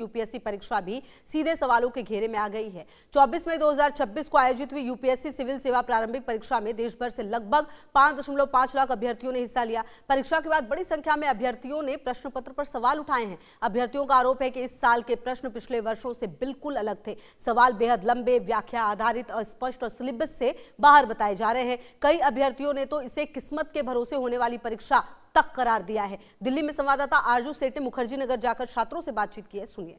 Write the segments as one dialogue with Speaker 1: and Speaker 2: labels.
Speaker 1: UPSC परीक्षा भी सीधे सवालों के घेरे में आ गई है। 24 मई 2026 को आयोजित हुई यूपीएससी सिविल सेवा प्रारंभिक परीक्षा में देश भर से लगभग 5.5 लाख अभ्यर्थियों ने हिस्सा लिया। परीक्षा के बाद बड़ी संख्या में अभ्यर्थियों ने प्रश्न पत्र पर सवाल उठाए हैं। अभ्यर्थियों का आरोप है कि इस साल के प्रश्न पिछले वर्षों से बिल्कुल अलग थे। सवाल बेहद लंबे, व्याख्या आधारित, अस्पष्ट और सिलेबस से बाहर बताए जा रहे हैं। कई अभ्यर्थियों ने तो इसे किस्मत के भरोसे होने वाली परीक्षा तक करार दिया है। दिल्ली में संवाददाता आरजू सेठ ने मुखर्जी नगर जाकर छात्रों से बातचीत की है, सुनिए।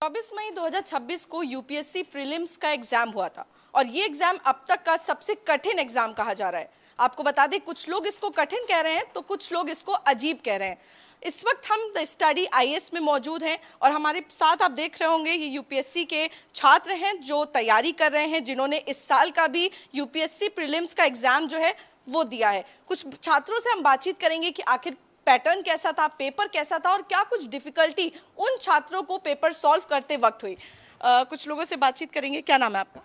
Speaker 2: 24 मई 2026 को यूपीएससी प्रीलिम्स का एग्जाम हुआ था और ये एग्जाम अब तक का सबसे कठिन एग्जाम कहा जा रहा है। आपको बता दें, कुछ लोग इसको कठिन कह रहे हैं तो कुछ लोग इसको अजीब कह रहे हैं। इस वक्त हम द स्टडी आईएएस में मौजूद हैं और हमारे साथ आप देख रहे होंगे ये यूपीएससी के छात्र हैं जो तैयारी कर रहे हैं, जिन्होंने इस साल का भी यूपीएससी प्रीलिम्स का एग्जाम जो है वो दिया है। कुछ छात्रों से हम बातचीत करेंगे कि आखिर पैटर्न कैसा था, पेपर कैसा था और क्या कुछ डिफिकल्टी उन छात्रों को पेपर सॉल्व करते वक्त हुई। कुछ लोगों से बातचीत करेंगे। क्या नाम है आपका?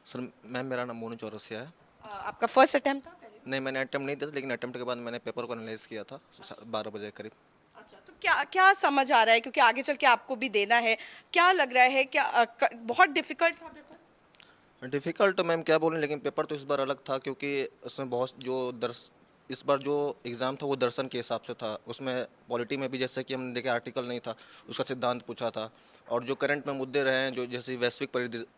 Speaker 3: सर मैम, मेरा नाम मोनू चौरसिया है।
Speaker 2: आपका फर्स्ट अटेम्प्ट था?
Speaker 3: नहीं, मैंने अटेम्प्ट नहीं दिया, लेकिन अटेम्प्ट के बाद मैंने पेपर को एनालाइज किया था 12 बजे करीब।
Speaker 2: अच्छा, तो क्या क्या समझ आ रहा है, क्योंकि आगे चल के आपको भी देना है, क्या लग रहा है? क्या बहुत डिफिकल्ट था पेपर?
Speaker 3: डिफ़िकल्ट तो मैम क्या बोलें, लेकिन पेपर तो इस बार अलग था क्योंकि उसमें बहुत इस बार जो एग्ज़ाम था वो दर्शन के हिसाब से था। उसमें पॉलिटी में भी जैसे कि हमने देखे आर्टिकल नहीं था, उसका सिद्धांत पूछा था, और जो करंट में मुद्दे रहे हैं, जो जैसे वैश्विक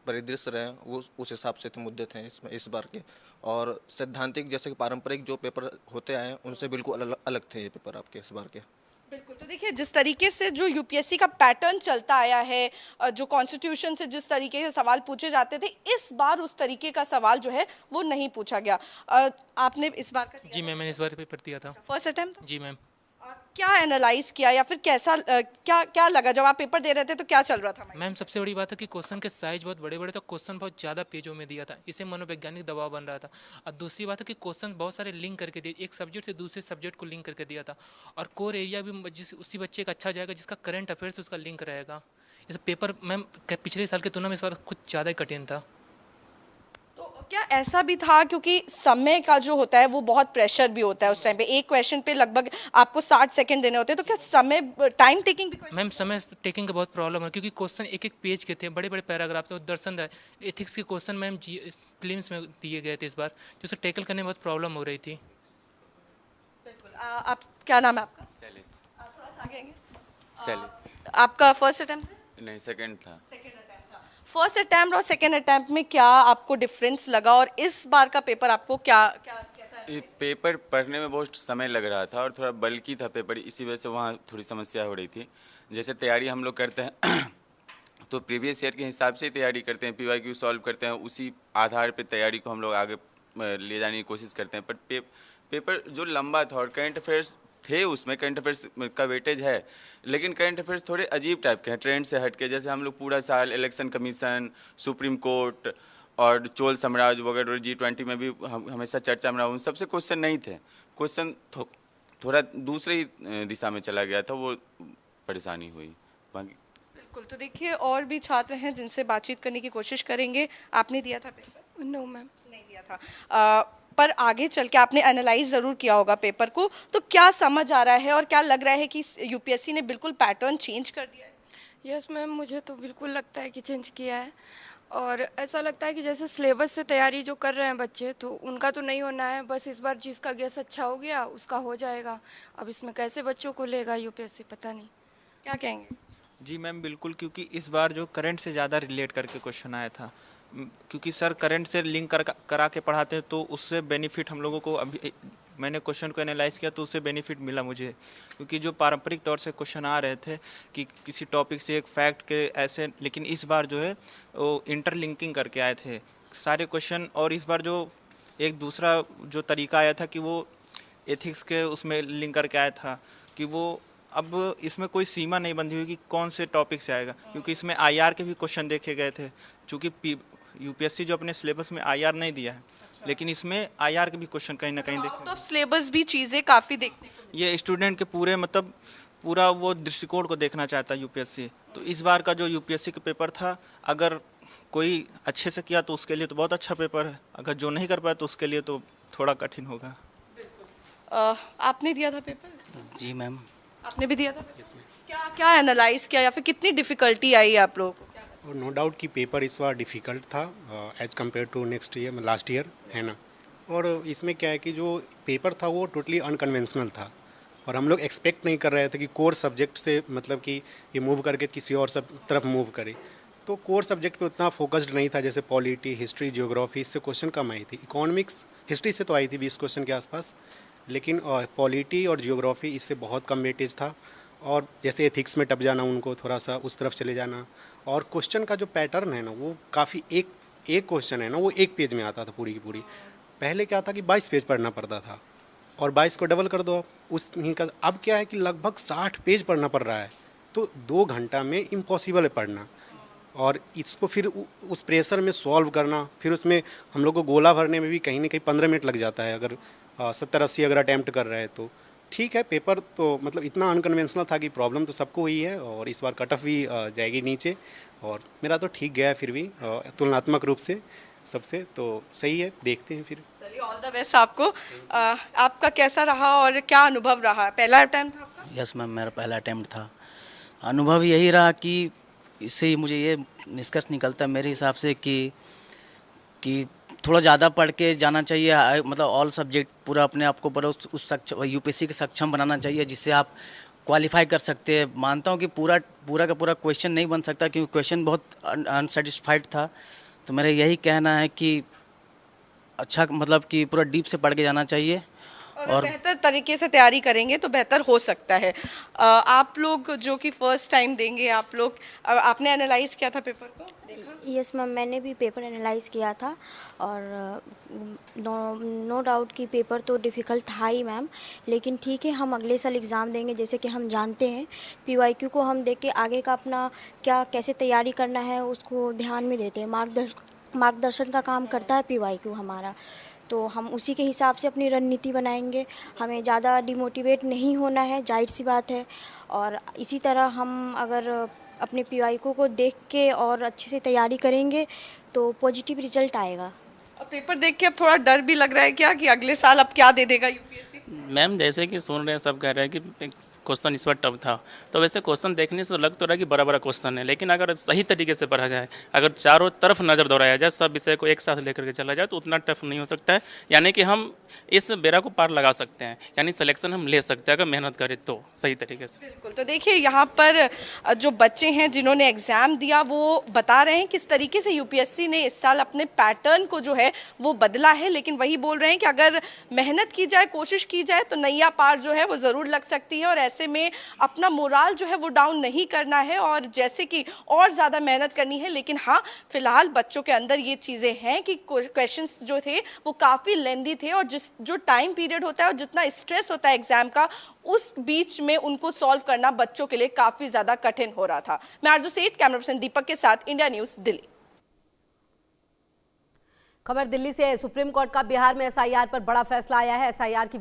Speaker 3: परिदृश्य रहे हैं, वो उस हिसाब से थे मुद्दे थे इसमें इस बार के। और सैद्धांतिक जैसे कि पारंपरिक जो पेपर होते आए हैं उनसे बिल्कुल अलग थे ये पेपर आपके इस बार के।
Speaker 2: बिल्कुल। तो देखिए, जिस तरीके से जो यूपीएससी का पैटर्न चलता आया है, जो कॉन्स्टिट्यूशन से जिस तरीके से सवाल पूछे जाते थे, इस बार उस तरीके का सवाल जो है वो नहीं पूछा गया। आपने इस बार का दिया?
Speaker 4: जी मैम, मैंने इस बार पेपर दिया था।
Speaker 2: First attempt?
Speaker 4: जी मैम।
Speaker 2: क्या एनालाइज किया या फिर कैसा क्या लगा जब आप पेपर दे रहे थे, तो क्या चल रहा था?
Speaker 4: मैम, सबसे बड़ी बात है कि क्वेश्चन के साइज बहुत बड़े बड़े थे, क्वेश्चन बहुत ज़्यादा पेजों में दिया था, इससे मनोवैज्ञानिक दबाव बन रहा था। और दूसरी बात है कि क्वेश्चन बहुत सारे लिंक करके दिए, एक सब्जेक्ट से दूसरे सब्जेक्ट को लिंक करके दिया था। और कोर एरिया भी उसी बच्चे का अच्छा जाएगा जिसका करंट अफेयर्स उसका लिंक रहेगा। इस पेपर मैम पिछले साल की तुलना में इस बार कुछ ज़्यादा ही कठिन था।
Speaker 2: क्या ऐसा भी था, क्योंकि समय का जो होता है वो बहुत प्रेशर भी होता है उस टाइम पे, एक क्वेश्चन पे लगभग आपको 60 सेकंड देने होते हैं, तो क्या समय टाइम टेकिंग भी?
Speaker 4: मैम, समय टेकिंग का बहुत प्रॉब्लम है क्योंकि क्वेश्चन एक एक पेज के थे, बड़े बड़े पैराग्राफ थे। और दर्शन एथिक्स के क्वेश्चन मैम प्रीलिम्स में दिए गए थे इस बार, जिससे टैकल करने में बहुत प्रॉब्लम हो रही थी।
Speaker 2: बिल्कुल। आप, क्या नाम है आपका?
Speaker 5: सैलिस।
Speaker 2: आप थोड़ा सा आगे आएंगे।
Speaker 5: सैलिस।
Speaker 2: आपका फर्स्ट अटेम्प्ट?
Speaker 5: नहीं, सेकंड था।
Speaker 2: फर्स्ट अटेम्प्ट और सेकंड अटेम्प्ट में क्या आपको डिफरेंस लगा, और इस बार का पेपर आपको कैसा?
Speaker 5: पेपर पढ़ने में बहुत समय लग रहा था और थोड़ा बल्कि था पेपर, इसी वजह से वहाँ थोड़ी समस्या हो रही थी। जैसे तैयारी हम लोग करते हैं तो प्रीवियस ईयर के हिसाब से ही तैयारी करते हैं, पीवाईक्यू सॉल्व करते हैं, उसी आधार पे तैयारी को हम लोग आगे ले जाने की कोशिश करते हैं। पर पेपर जो लंबा था और करंट अफेयर्स थे, उसमें करंट अफेयर्स का वेटेज है, लेकिन करंट अफेयर्स थोड़े अजीब टाइप के हैं, ट्रेंड से हट के। जैसे हम लोग पूरा साल इलेक्शन कमीशन, सुप्रीम कोर्ट और चोल साम्राज्य वगैरह, G20 में भी हमेशा चर्चा में रहा, उन सबसे क्वेश्चन नहीं थे। क्वेश्चन थोड़ा दूसरे ही दिशा में चला गया था, वो परेशानी हुई बाकी।
Speaker 2: बिल्कुल। तो देखिए, और भी छात्र हैं जिनसे बातचीत करने की कोशिश करेंगे। आपने दिया था पेपर?
Speaker 6: नो मैम,
Speaker 2: नहीं दिया था। पर आगे चल के आपने एनालाइज ज़रूर किया होगा पेपर को, तो क्या समझ आ रहा है और क्या लग रहा है कि यूपीएससी ने बिल्कुल पैटर्न चेंज कर दिया है?
Speaker 6: यस मैम, मुझे तो बिल्कुल लगता है कि चेंज किया है। और ऐसा लगता है कि जैसे सिलेबस से तैयारी जो कर रहे हैं बच्चे, तो उनका तो नहीं होना है। बस इस बार जिसका गेस अच्छा हो गया उसका हो जाएगा। अब इसमें कैसे बच्चों को लेगा यूपीएससी, पता नहीं। क्या कहेंगे?
Speaker 7: जी मैम, बिल्कुल, क्योंकि इस बार जो करंट से ज़्यादा रिलेट करके क्वेश्चन आया था, क्योंकि सर करंट से लिंक करा के पढ़ाते हैं, तो उससे बेनिफिट हम लोगों को, अभी मैंने क्वेश्चन को एनालाइज किया तो उससे बेनिफिट मिला मुझे। क्योंकि जो पारंपरिक तौर से क्वेश्चन आ रहे थे कि किसी टॉपिक से एक फैक्ट के ऐसे, लेकिन इस बार जो है वो इंटरलिंकिंग करके आए थे सारे क्वेश्चन। और इस बार जो एक दूसरा जो तरीका आया था कि वो एथिक्स के उसमें लिंक करके आया था, कि वो अब इसमें कोई सीमा नहीं बंधी हुई कि कौन से टॉपिक से आएगा, क्योंकि इसमें आईआर के भी क्वेश्चन देखे गए थे। चूँकि यूपीएससी जो अपने सिलेबस में आईआर नहीं दिया है, लेकिन इसमें आईआर के भी क्वेश्चन कहीं ना कहीं देखे।
Speaker 2: तो सिलेबस भी चीज़ें काफ़ी देखने को
Speaker 7: ये स्टूडेंट के पूरे मतलब पूरा वो दृष्टिकोण को देखना चाहता है यूपीएससी। तो इस बार का जो यूपीएससी का पेपर था, अगर कोई अच्छे से किया तो उसके लिए तो बहुत अच्छा पेपर है, अगर जो नहीं कर पाया तो उसके लिए तो थोड़ा कठिन होगा।
Speaker 2: आपने दिया था पेपर?
Speaker 8: जी मैम।
Speaker 2: आपने भी दिया था? क्या क्या एनालाइज किया या फिर कितनी डिफिकल्टी आई आप लोगों को?
Speaker 8: और नो डाउट कि पेपर इस बार डिफ़िकल्ट था as compare to next year last year, है ना। और इसमें क्या है कि जो पेपर था वो टोटली अनकन्वेंशनल था और हम लोग एक्सपेक्ट नहीं कर रहे थे कि कोर सब्जेक्ट से मतलब कि ये मूव करके किसी और सब तरफ मूव करे। तो कोर सब्जेक्ट पे उतना फोकस्ड नहीं था, जैसे पॉलिटी, हिस्ट्री, जियोग्राफी, इससे क्वेश्चन कम आई थी। इकोनॉमिक्स, हिस्ट्री से तो आई थी 20 क्वेश्चन के आसपास, लेकिन पॉलिटी और जियोग्राफी इससे बहुत कम वेटेज था। और जैसे एथिक्स में टप जाना, उनको थोड़ा सा उस तरफ चले जाना। और क्वेश्चन का जो पैटर्न है ना, वो काफ़ी एक क्वेश्चन है ना, वो एक पेज में आता था पूरी की पूरी। पहले क्या था कि 22 पेज पढ़ना पड़ता था और 22 को डबल कर दो उस नहीं का। अब क्या है कि लगभग 60 पेज पढ़ना पड़ रहा है, तो 2 घंटा में इम्पॉसिबल है पढ़ना। और इसको फिर उस प्रेशर में सॉल्व करना, फिर उसमें हम लोग को गोला भरने में भी कहीं ना कहीं 15 मिनट लग जाता है, अगर 70-80 अगर अटैम्प्ट कर रहे हैं तो। ठीक है, पेपर तो मतलब इतना अनकन्वेंशनल था कि प्रॉब्लम तो सबको हुई है और इस बार कट ऑफ भी जाएगी नीचे। और मेरा तो ठीक गया फिर भी तुलनात्मक रूप से सबसे, तो सही है, देखते हैं फिर।
Speaker 2: चलिए, ऑल द बेस्ट आपको। आपका कैसा रहा और क्या अनुभव रहा? पहला अटेम्प्ट था आपका?
Speaker 9: यस मैम, मेरा पहला अटैम्प्ट था। अनुभव यही रहा कि इससे मुझे ये निष्कर्ष निकलता है मेरे हिसाब से कि थोड़ा ज़्यादा पढ़ के जाना चाहिए, मतलब ऑल सब्जेक्ट पूरा अपने आप को पूरा उस सक्षम यूपीएससी के सक्षम बनाना चाहिए, जिससे आप क्वालिफाई कर सकते हैं। मानता हूँ कि पूरा का पूरा क्वेश्चन नहीं बन सकता, क्योंकि क्वेश्चन बहुत अनसेटिस्फाइड था। तो मेरा यही कहना है कि अच्छा, मतलब कि पूरा डीप से पढ़ के जाना चाहिए
Speaker 2: और बेहतर तरीके से तैयारी करेंगे तो बेहतर हो सकता है। आप लोग जो कि फर्स्ट टाइम देंगे, आप लोग आपने एनालाइज किया था पेपर को?
Speaker 10: यस मैम, मैंने भी पेपर एनालाइज किया था और नो डाउट कि पेपर तो डिफ़िकल्ट था ही मैम, लेकिन ठीक है, हम अगले साल एग्ज़ाम देंगे। जैसे कि हम जानते हैं पीवाईक्यू को हम देख के आगे का अपना कैसे तैयारी करना है उसको ध्यान में देते हैं। मार्गदर्शन का काम करता है पीवाईक्यू हमारा, तो हम उसी के हिसाब से अपनी रणनीति बनाएंगे। हमें ज़्यादा डिमोटिवेट नहीं होना है, जाहिर सी बात है। और इसी तरह हम अगर अपने पीवाईक्यू को देख के और अच्छे से तैयारी करेंगे तो पॉजिटिव रिजल्ट आएगा।
Speaker 2: और पेपर देख के अब थोड़ा डर भी लग रहा है क्या कि अगले साल अब क्या दे देगा यूपीएससी?
Speaker 11: मैम, जैसे कि सुन रहे हैं, सब कह रहे हैं कि क्वेश्चन इस बार टफ था, तो वैसे क्वेश्चन देखने से लग तो रहा है कि बड़ा बड़ा क्वेश्चन है, लेकिन अगर सही तरीके से पढ़ा जाए, अगर चारों तरफ नज़र दौड़ाया जाए, सब विषय को एक साथ लेकर के चला जाए, तो उतना टफ नहीं हो सकता है। यानी कि हम इस बेरा को पार लगा सकते हैं, यानी सिलेक्शन हम ले सकते हैं अगर मेहनत करें तो सही तरीके से।
Speaker 2: बिल्कुल। तो देखिए, यहाँ पर जो बच्चे हैं जिन्होंने एग्ज़ाम दिया, वो बता रहे हैं किस तरीके से यूपीएससी ने इस साल अपने पैटर्न को जो है वो बदला है, लेकिन वही बोल रहे हैं कि अगर मेहनत की जाए, कोशिश की जाए, तो नैया पार जो है वो ज़रूर लग सकती है। और ऐसे में अपना मोराल जो है वो डाउन नहीं करना है और जैसे कि और ज़्यादा मेहनत करनी है। लेकिन हाँ, फिलहाल बच्चों के अंदर ये चीज़ें हैं कि क्वेश्चंस जो थे वो काफ़ी लेंदी थे और जो टाइम पीरियड होता है और जितना स्ट्रेस होता है एग्जाम का, उस बीच में उनको सॉल्व करना बच्चों के लिए काफ़ी ज़्यादा कठिन हो रहा था। मैं आरजू सेठ, कैमरा पर्सन दीपक के साथ, इंडिया न्यूज़, दिल्ली।
Speaker 1: खबर दिल्ली से है। सुप्रीम कोर्ट का बिहार में एसआईआर पर बड़ा फैसला आया है। एसआईआर की